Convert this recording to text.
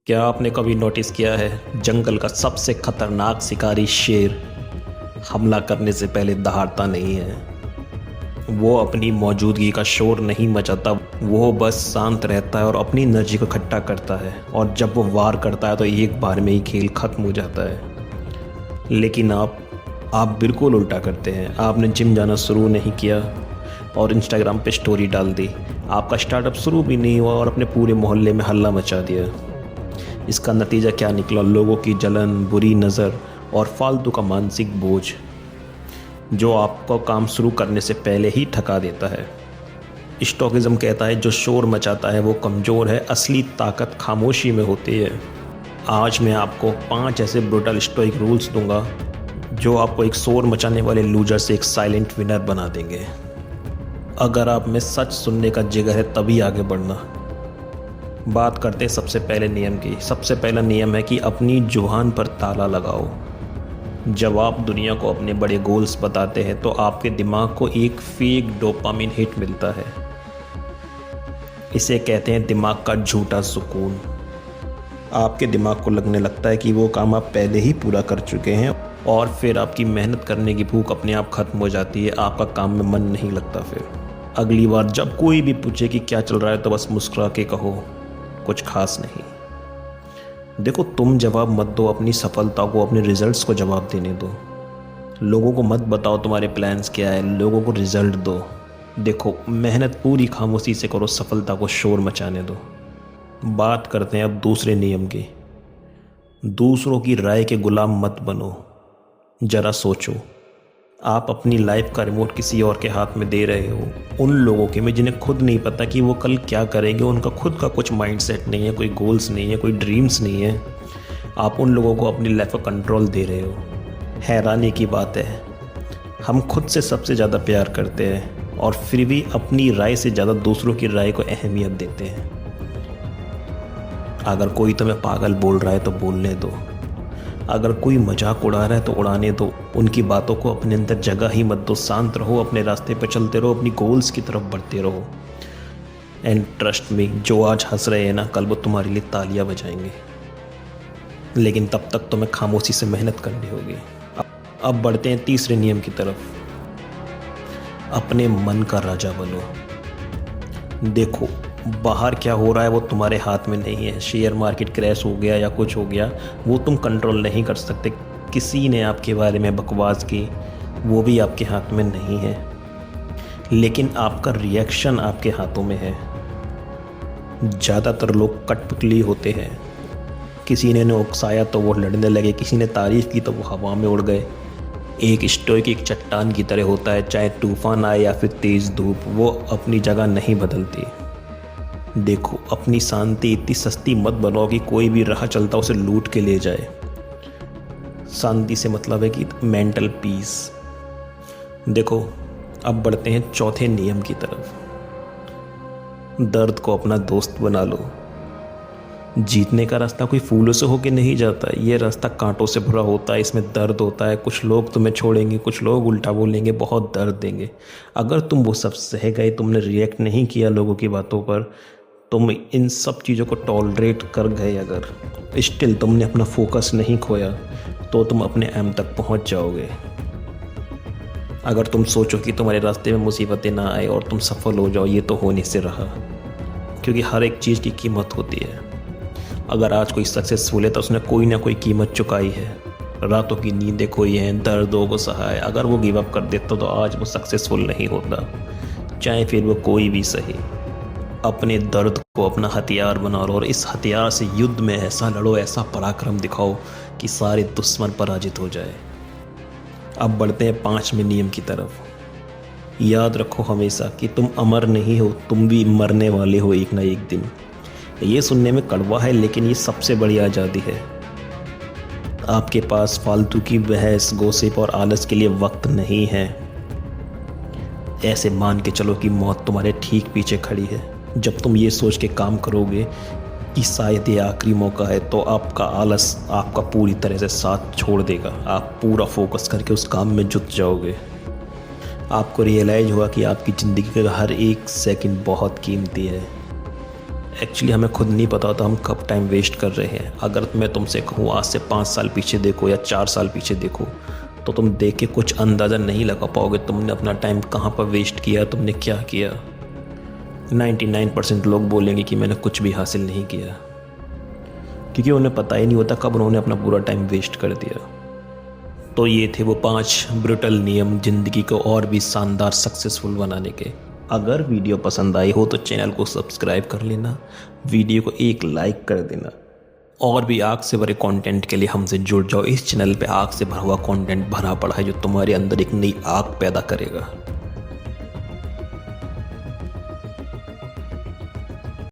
क्या आपने कभी नोटिस किया है जंगल का सबसे खतरनाक शिकारी शेर हमला करने से पहले दहाड़ता नहीं है। वो अपनी मौजूदगी का शोर नहीं मचाता, वो बस शांत रहता है और अपनी एनर्जी को इकट्ठा करता है, और जब वो वार करता है तो एक बार में ही खेल खत्म हो जाता है। लेकिन आप बिल्कुल उल्टा करते हैं। आपने जिम जाना शुरू नहीं किया और इंस्टाग्राम पे स्टोरी डाल दी। आपका स्टार्टअप शुरू भी नहीं हुआ और अपने पूरे मोहल्ले में हल्ला मचा दिया। इसका नतीजा क्या निकला? लोगों की जलन, बुरी नज़र और फालतू का मानसिक बोझ जो आपको काम शुरू करने से पहले ही थका देता है। स्टोइकिज्म कहता है जो शोर मचाता है वो कमज़ोर है, असली ताकत खामोशी में होती है। आज मैं आपको 5 ऐसे ब्रूटल स्टोइक रूल्स दूंगा जो आपको एक शोर मचाने वाले लूजर से एक साइलेंट विनर बना देंगे। अगर आप में सच सुनने का जिगर है तभी आगे बढ़ना। बात करते हैं सबसे पहले नियम की। सबसे पहला नियम है कि अपनी जुबान पर ताला लगाओ। जब आप दुनिया को अपने बड़े गोल्स बताते हैं तो आपके दिमाग को एक फेक डोपामिन हिट मिलता है। इसे कहते हैं दिमाग का झूठा सुकून। आपके दिमाग को लगने लगता है कि वो काम आप पहले ही पूरा कर चुके हैं, और फिर आपकी मेहनत करने की भूख अपने आप खत्म हो जाती है। आपका काम में मन नहीं लगता। फिर अगली बार जब कोई भी पूछे कि क्या चल रहा है तो बस मुस्कुरा के कहो कुछ खास नहीं। देखो, तुम जवाब मत दो, अपनी सफलता को, अपने रिजल्ट्स को जवाब देने दो। लोगों को मत बताओ तुम्हारे प्लान्स क्या है, लोगों को रिजल्ट दो। देखो, मेहनत पूरी खामोशी से करो, सफलता को शोर मचाने दो। बात करते हैं अब दूसरे नियम की। दूसरों की राय के गुलाम मत बनो। जरा सोचो, आप अपनी लाइफ का रिमोट किसी और के हाथ में दे रहे हो, उन लोगों के में जिन्हें खुद नहीं पता कि वो कल क्या करेंगे। उनका खुद का कुछ माइंडसेट नहीं है, कोई गोल्स नहीं है, कोई ड्रीम्स नहीं है। आप उन लोगों को अपनी लाइफ का कंट्रोल दे रहे हो। हैरानी की बात है, हम खुद से सबसे ज़्यादा प्यार करते हैं और फिर भी अपनी राय से ज़्यादा दूसरों की राय को अहमियत देते हैं। अगर कोई तुम्हें पागल बोल रहा है तो बोलने दो। अगर कोई मजाक उड़ा रहा है तो उड़ाने दो। उनकी बातों को अपने अंदर जगह ही मत दो। शांत रहो, अपने रास्ते पर चलते रहो, अपनी गोल्स की तरफ बढ़ते रहो। एंड ट्रस्ट मी, जो आज हंस रहे हैं ना, कल वो तुम्हारे लिए तालियां बजाएंगे। लेकिन तब तक तुम्हें खामोशी से मेहनत करनी होगी। अब बढ़ते हैं तीसरे नियम की तरफ। अपने मन का राजा बनो। देखो, बाहर क्या हो रहा है वो तुम्हारे हाथ में नहीं है। शेयर मार्केट क्रैश हो गया या कुछ हो गया, वो तुम कंट्रोल नहीं कर सकते। किसी ने आपके बारे में बकवास की, वो भी आपके हाथ में नहीं है। लेकिन आपका रिएक्शन आपके हाथों में है। ज़्यादातर लोग कठपुतली होते हैं। किसी ने उकसाया तो वो लड़ने लगे, किसी ने तारीफ़ की तो वो हवा में उड़ गए। एक स्टोइक एक चट्टान की तरह होता है, चाहे तूफान आए या फिर तेज़ धूप, वो अपनी जगह नहीं बदलती। देखो, अपनी शांति इतनी सस्ती मत बनाओ कि कोई भी राह चलता उसे लूट के ले जाए। शांति से मतलब है कि मेंटल पीस। देखो, अब बढ़ते हैं चौथे नियम की तरफ। दर्द को अपना दोस्त बना लो। जीतने का रास्ता कोई फूलों से होके नहीं जाता, ये रास्ता कांटों से भरा होता है। इसमें दर्द होता है। कुछ लोग तुम्हें छोड़ेंगे, कुछ लोग उल्टा बोलेंगे, बहुत दर्द देंगे। अगर तुम वो सब सह गए, तुमने रिएक्ट नहीं किया लोगों की बातों पर, तुम इन सब चीज़ों को टॉलरेट कर गए, अगर स्टिल तुमने अपना फोकस नहीं खोया, तो तुम अपने एम तक पहुंच जाओगे। अगर तुम सोचो कि तुम्हारे रास्ते में मुसीबतें ना आए और तुम सफल हो जाओ, ये तो होने से रहा। क्योंकि हर एक चीज़ की कीमत होती है। अगर आज कोई सक्सेसफुल है तो उसने कोई ना कोई कीमत चुकाई है। रातों की नींदें खोई हैं, दर्दों को सहा है। अगर वो गिव अप कर देता तो आज वो सक्सेसफुल नहीं होता, चाहे फिर वो कोई भी सही। अपने दर्द को अपना हथियार बना लो और इस हथियार से युद्ध में ऐसा लड़ो, ऐसा पराक्रम दिखाओ कि सारे दुश्मन पराजित हो जाए। अब बढ़ते हैं 5वें नियम की तरफ। याद रखो हमेशा कि तुम अमर नहीं हो, तुम भी मरने वाले हो एक ना एक दिन। ये सुनने में कड़वा है, लेकिन ये सबसे बड़ी आज़ादी है। आपके पास फालतू की बहस, गॉसिप और आलस के लिए वक्त नहीं है। ऐसे मान के चलो कि मौत तुम्हारे ठीक पीछे खड़ी है। जब तुम ये सोच के काम करोगे कि शायद ये आखिरी मौका है, तो आपका आलस आपका पूरी तरह से साथ छोड़ देगा। आप पूरा फोकस करके उस काम में जुट जाओगे। आपको रियलाइज होगा कि आपकी ज़िंदगी का हर एक सेकंड बहुत कीमती है। एक्चुअली हमें खुद नहीं पता होता हम कब टाइम वेस्ट कर रहे हैं। अगर मैं तुमसे कहूँ आज से 5 साल पीछे देखो या 4 साल पीछे देखो, तो तुम देख के कुछ अंदाज़ा नहीं लगा पाओगे तुमने अपना टाइम कहाँ पर वेस्ट किया, तुमने क्या किया। 99% लोग बोलेंगे कि मैंने कुछ भी हासिल नहीं किया, क्योंकि उन्हें पता ही नहीं होता कब उन्होंने अपना पूरा टाइम वेस्ट कर दिया। तो ये थे वो 5 ब्रुटल नियम ज़िंदगी को और भी शानदार सक्सेसफुल बनाने के। अगर वीडियो पसंद आई हो तो चैनल को सब्सक्राइब कर लेना, वीडियो को एक लाइक कर देना, और भी आग से भरे कंटेंट के लिए हमसे जुड़ जाओ। इस चैनल पे आग से भरा हुआ कंटेंट भरा पड़ा है जो तुम्हारे अंदर एक नई आग पैदा करेगा।